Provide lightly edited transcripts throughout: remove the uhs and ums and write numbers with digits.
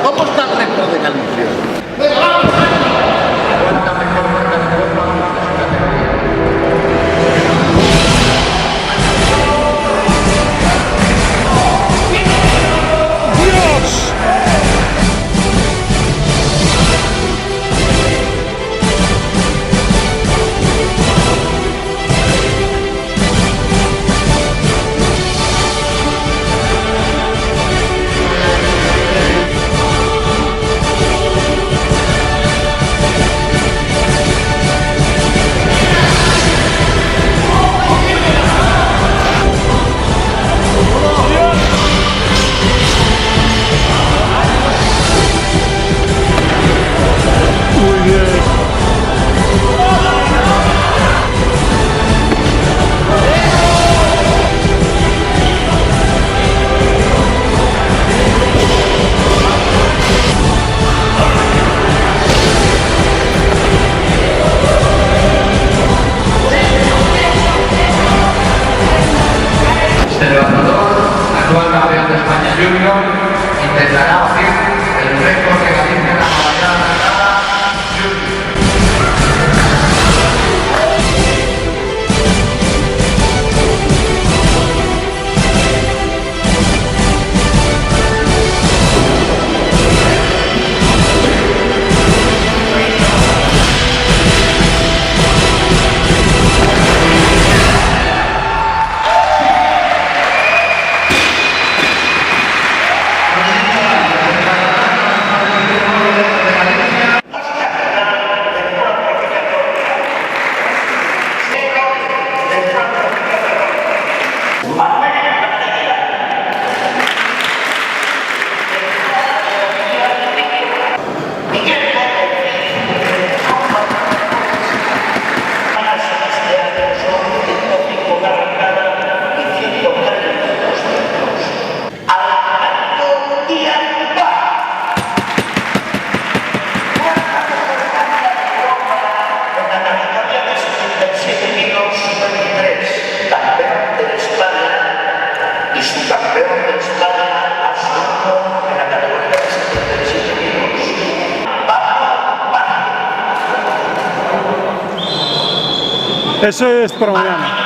¿Cómo está el resto de Galicia? Intentará batir el récord de Galicia en la modalidad narrada Eso es para mañana.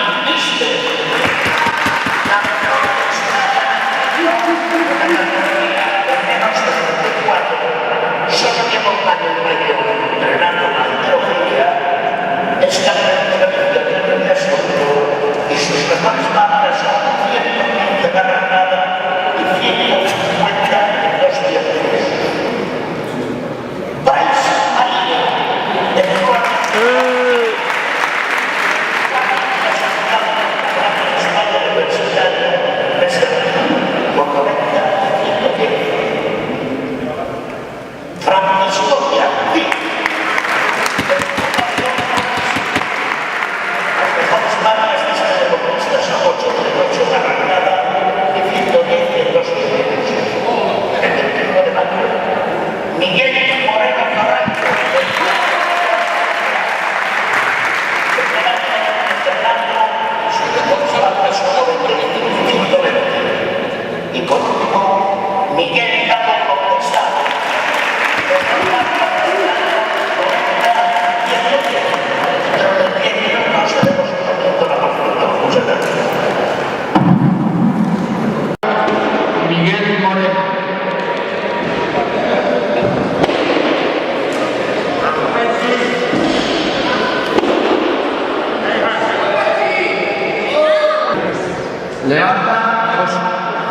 Levanta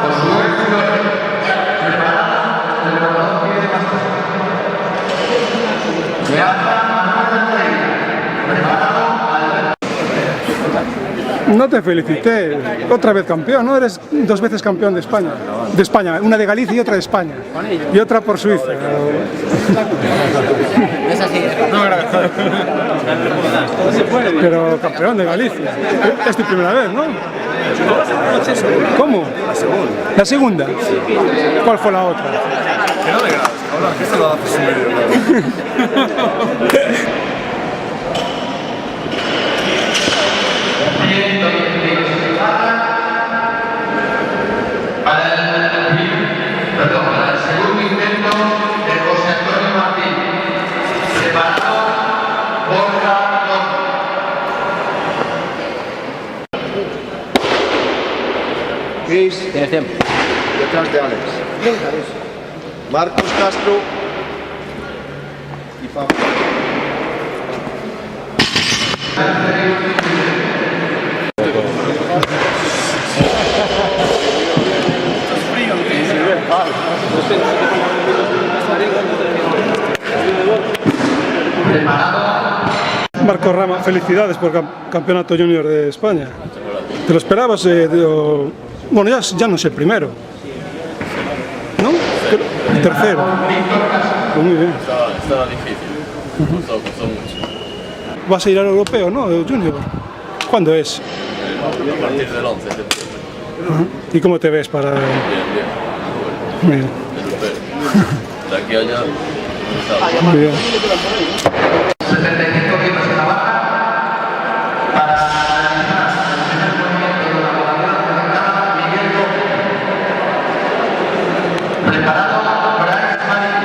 Josué Flores, preparada el elevador pie de bastón. Levanta Manuel Andreira, preparado al... No te felicité, otra vez campeón, ¿no? Eres 2 veces campeón de España. De España, una de Galicia y otra de España. Y otra por Suiza. Es así. Pero campeón de Galicia. Es tu primera vez, ¿no? ¿Cómo? La segunda. ¿La segunda? ¿Cuál fue la otra? Que no me grabes, cabrón, que esto lo haces un medio. Para el segundo intento Chris, Tienes tiempo. detrás de Alex. Marcos Castro y Pablo. Marco Rama, felicidades por campeonato junior de España. ¿Te lo esperabas? Bueno, ya no es el primero, ¿no? El tercero. Pues muy bien. Estaba difícil. Costó mucho. Vas a ir al europeo, ¿no? Junior. ¿Cuándo es? A partir del 11 de septiembre. ¿Y cómo te ves para...? Bien. Muy bien. De aquí a allá. Muy bien. 75 kilos en la barra para realizar el primer movimiento de la modalidad presentada Miguel Gómez. Preparado Bryce Marín.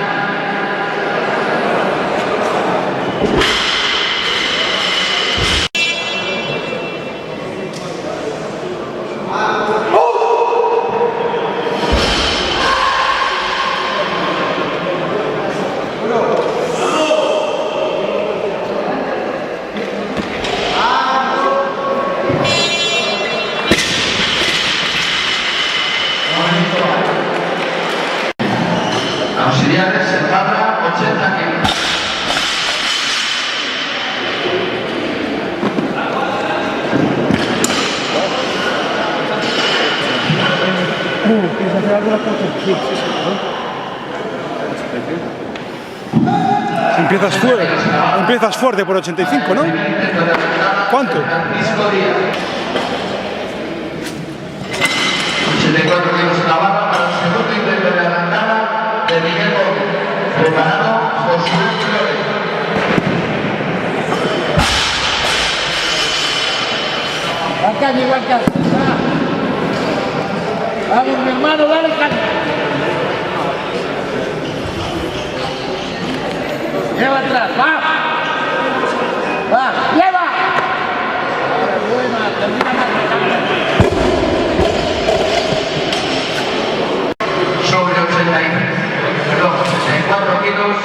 Auxiliares en barra 80 kilos. ¿Quieres hacer alguna cosa? Sí. Empiezas fuerte por 85, ¿no? ¿Cuánto? Francisco Díaz. 84 kilos en la barra para el segundo intento de arrancada de Miguel Gómez. Preparado Josué Flores. Igual que antes. Vamos, mi hermano, dale caña. Lleva atrás, va. Va, lleva. Buena, termina más. Sobre 64 kilos.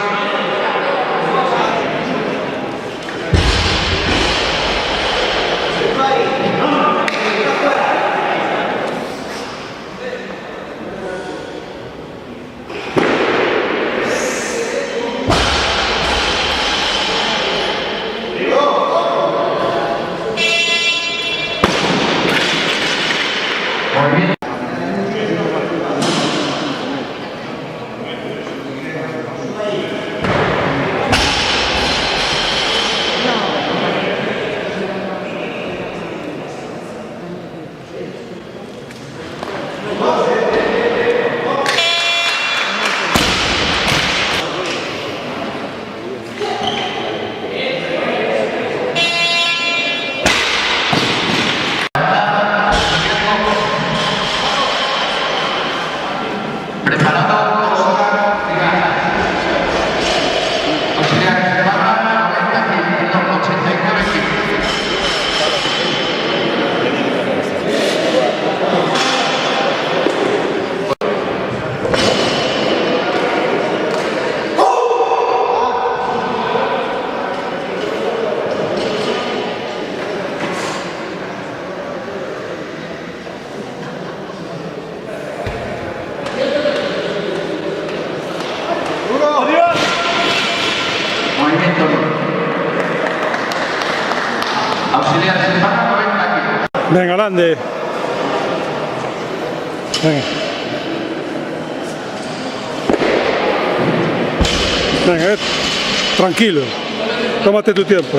Movimiento. Preparado Oscar Ciganas. Auxiliares de barra 90 kilos, 89 kilos. Movimiento. Auxiliares de barra 90 kilos. Venga, grande. Venga. Venga, tranquilo. Tómate tu tiempo.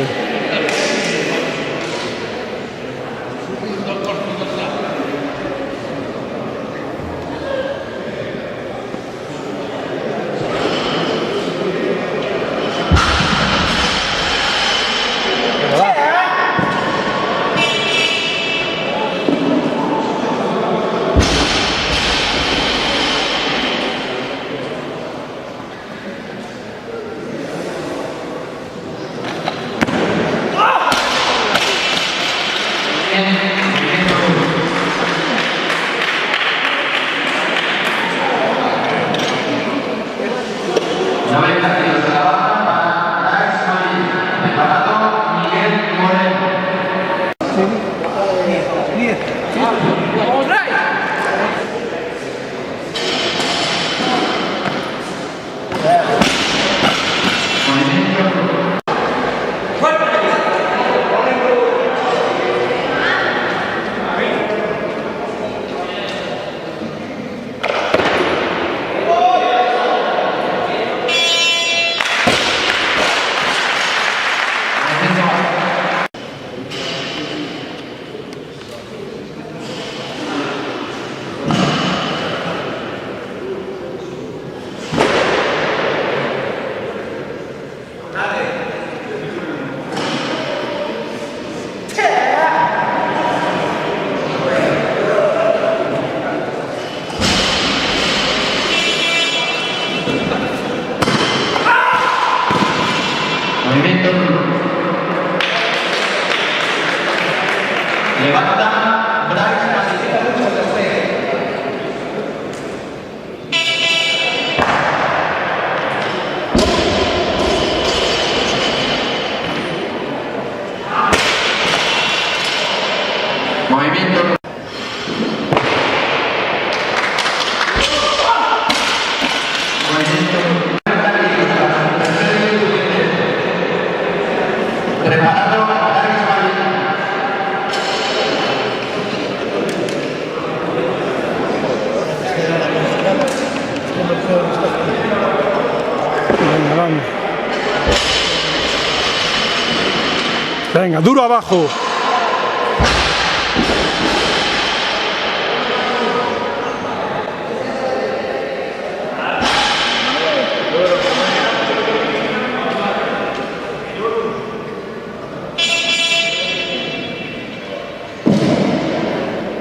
Venga, duro abajo.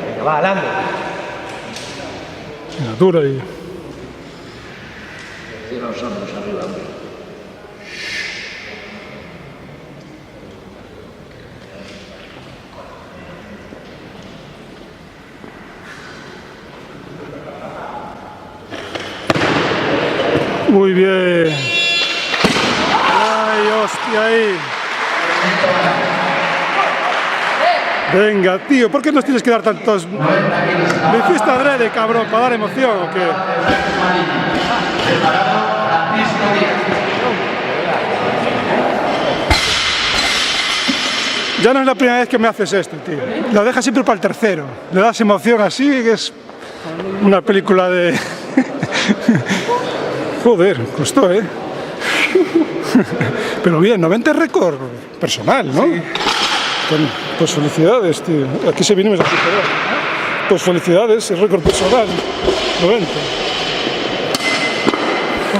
Venga, va, adelante. Venga, duro ahí. Cierra los hombros arriba, hombre. Muy bien. Ay, hostia, ahí. Venga, tío, ¿por qué nos tienes que dar tantos? ¿Lo hiciste adrede, cabrón, para dar emoción o qué? Preparado Francisco Díaz. Ya no es la primera vez que me haces esto, tío. Lo dejas siempre para el tercero. Le das emoción así, que es una película de... Joder, costó, ¿eh? Pero bien, 90 es récord personal, ¿no? Sí. Pues felicidades, tío. Aquí se viene a superar. Pues felicidades, es récord personal. 90.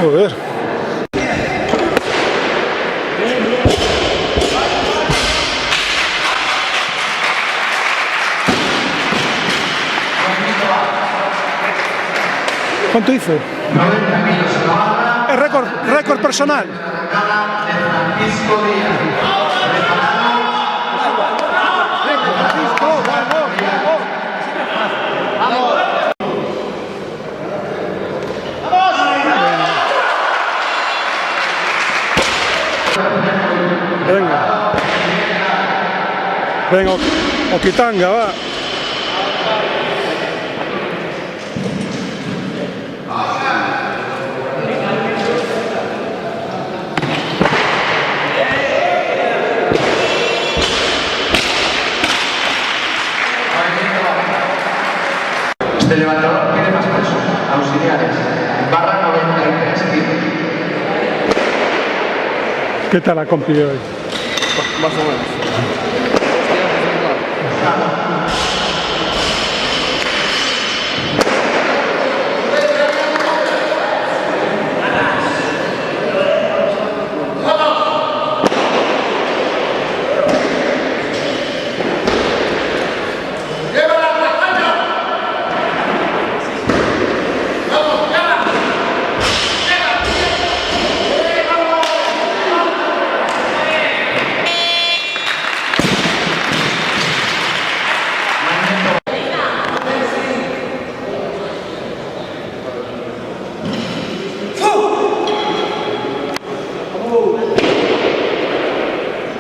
Joder. ¿Cuánto hizo? 90 kilos en la barra. Es récord personal. Arrancada de Francisco Díaz. Venga. Venga, Oquitanga, va. Este levantador tiene más peso. Auxiliares. Barra 93 kilos. ¿Qué tal la compi de hoy? Más o menos.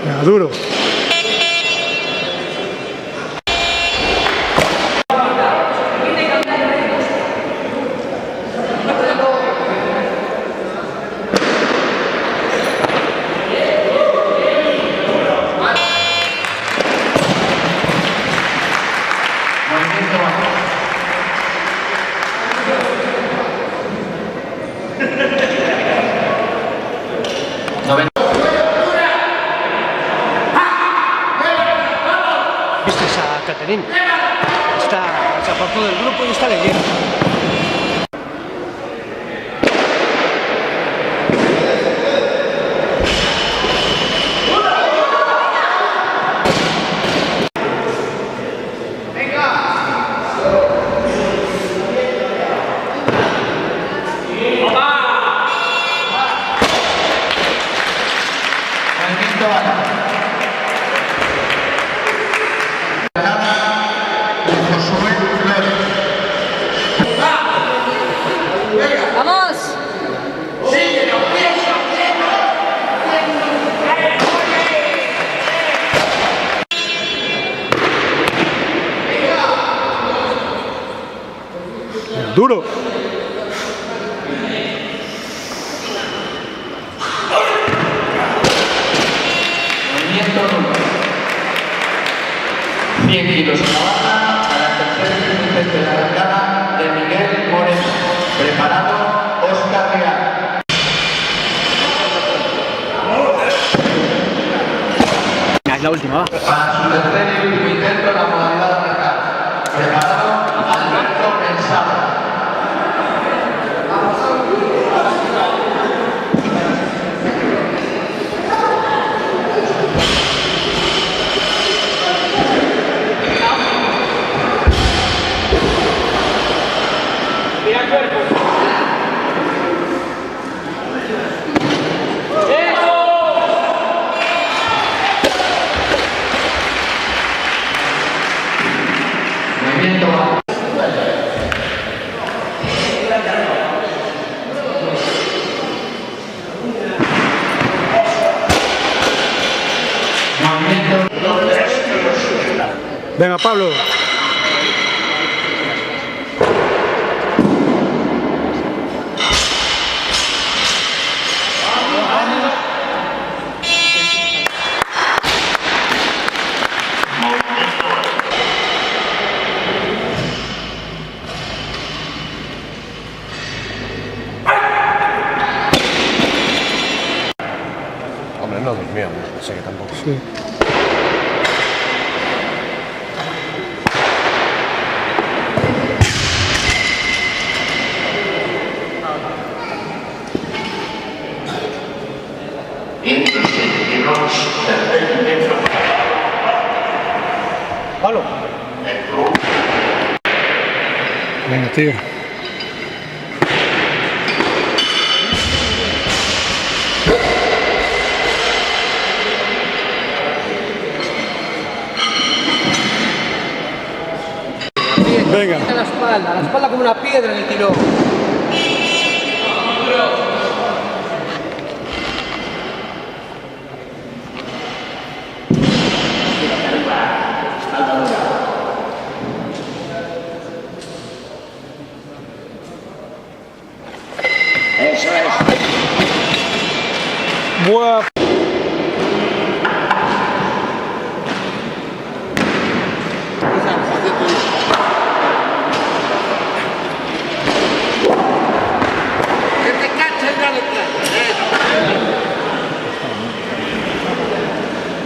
Venga, duro. Movimiento bajo. ¿Viste a Caterín? Se apartó del grupo y está leyendo. Movimiento bajo. Josué Flores. ¡Vamos! Duro. Movimiento 1. 100 kilos en la barra a la tercera competencia de la arrancada de Miguel Moreno. Preparado Óscar Real. la última, va. Para su tercer y último intento en la modalidad de arrancar. Preparado Alberto Pensado. Venga, Pablo. Hombre, no durmió, no sé que tampoco. Sí. Pablo. Venga, tío. Venga. A la espalda como una piedra le tiró. Buah. Que te caches ya detrás.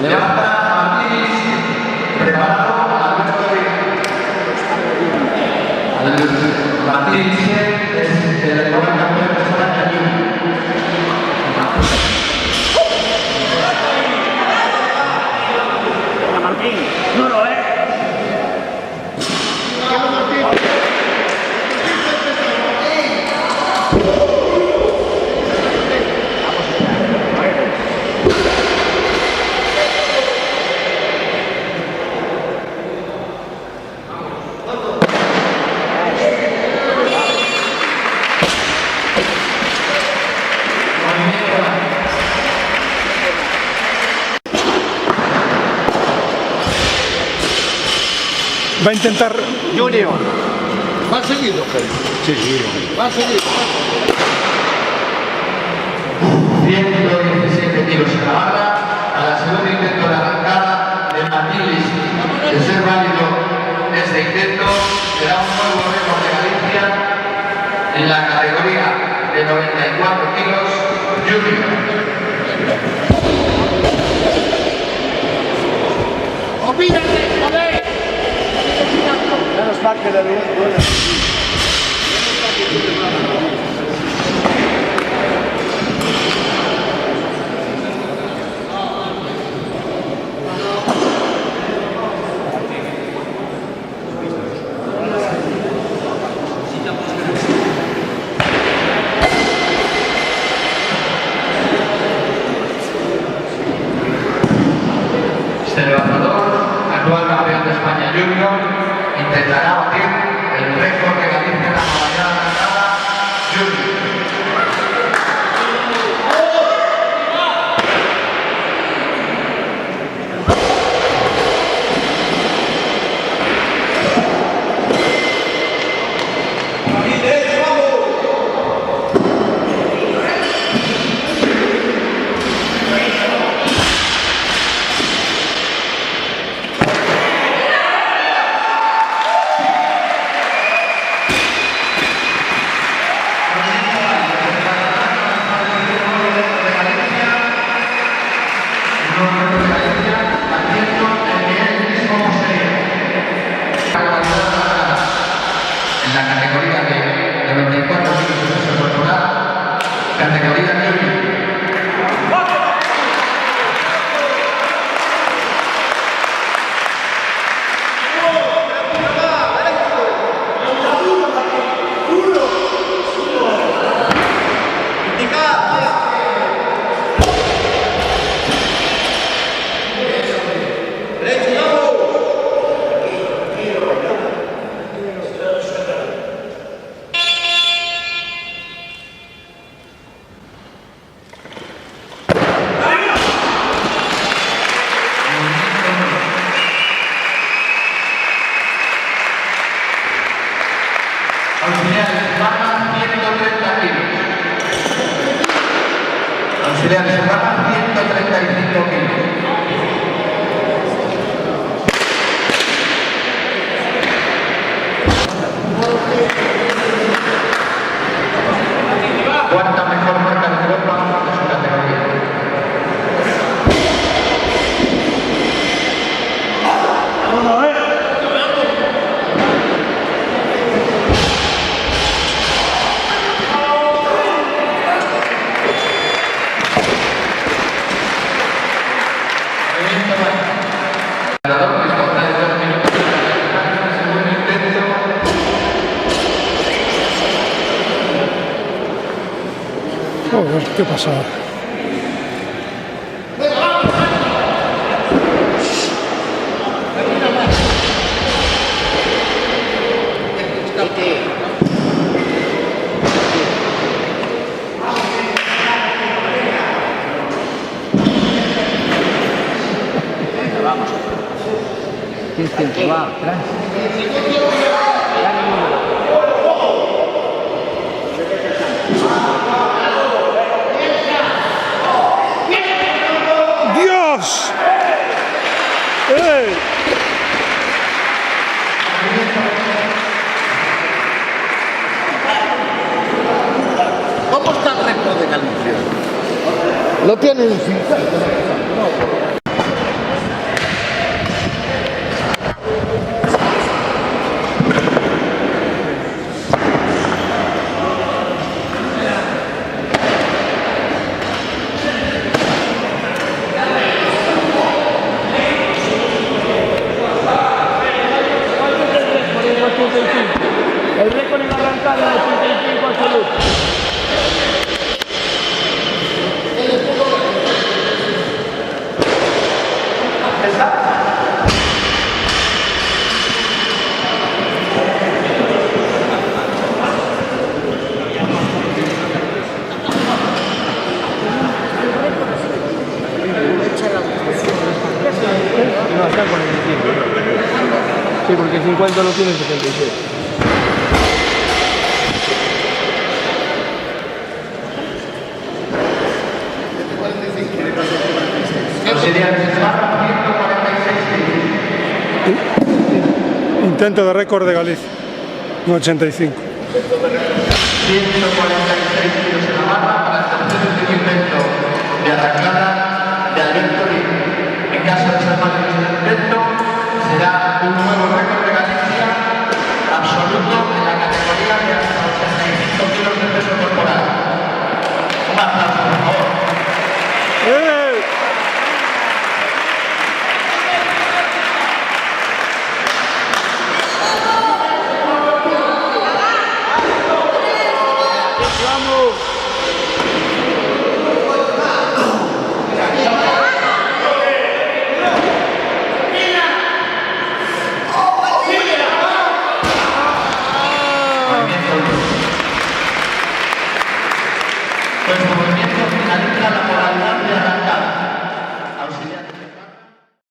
Levanta Martínez, preparado Alberto Díaz. Martínez es el actual campeón de España junior. Martín, duro, ¿eh? Va a intentar. Junior. ¿Va seguido, Pedro? Sí, sí. Va seguido. 117 kilos en la barra. A la segunda intento de arrancada de Martínez. De ser válido este intento, será un nuevo récord de Galicia en la categoría de 94 kilos junior. ¡Opínate, joder! Menos mal que le duele. Este levantador, actual campeón de España junior, intentará batir el récord en la categoría de 94 kilos de peso corporal, categoría junior. Auxiliares bajan 130 kilos. Auxiliares bajan 135 kilos. Cuarta mejor marca de Europa de su categoría. Joder, qué pasada. Tienes tiempo, va, atrás. ¡Dios! ¡Ey! ¿Cómo está el récord de Galicia? Lo tiene en 50. El récord en arrancada de 85 absoluto. No, está en 45. Sí, porque 50 no tiene 76. Intento de récord de Galicia. Un 85. 146 kilos en la barra para el tercer último intento de arrancada de Alberto Libre. En caso de ser válido este intento, será un nuevo récord de Galicia absoluto en la categoría de hasta 85 kilos de peso corporal. Un aplauso, por favor. Movimiento